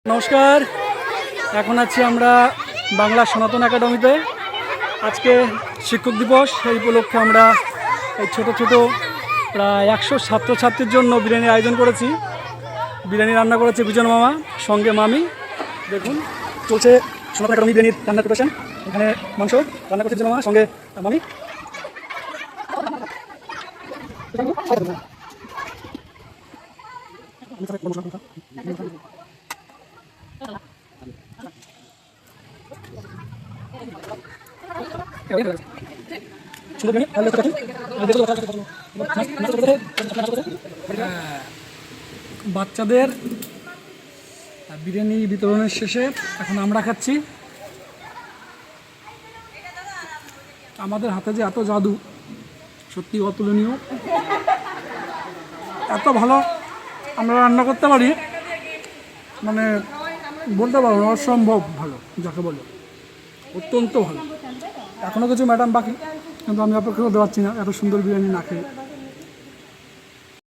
নমস্কার, এখন আছি আমরা বাংলা সনাতন একাডেমিতে। আজকে শিক্ষক দিবস, সেই উপলক্ষে আমরা এই ছোটো ছোটো প্রায় 100 ছাত্রছাত্রীর জন্য বিরিয়ানির আয়োজন করেছি। বিরিয়ানি রান্না করেছে বিজন মামা, সঙ্গে মামি। দেখুন চলছে সনাতন একাডেমি বিরিয়ানির রান্নার প্রিপারেশন। এখানে মাংস রান্না করছে বিজন মামা, সঙ্গে মামি। বাচ্চাদের বিরিয়ানি বিতরণের শেষে এখন আমরা খাচ্ছি। আমাদের হাতে যে এত জাদু, সত্যি অতুলনীয়। এত ভালো আমরা রান্না করতে পারি, মানে বলতে পারবো না, অসম্ভব ভালো যাকে বলে, অত্যন্ত ভালো। এখনও কিছু ম্যাডাম বাকি, কিন্তু আমি অপেক্ষা করতে পারছি না এত সুন্দর বিরিয়ানি না খেয়ে।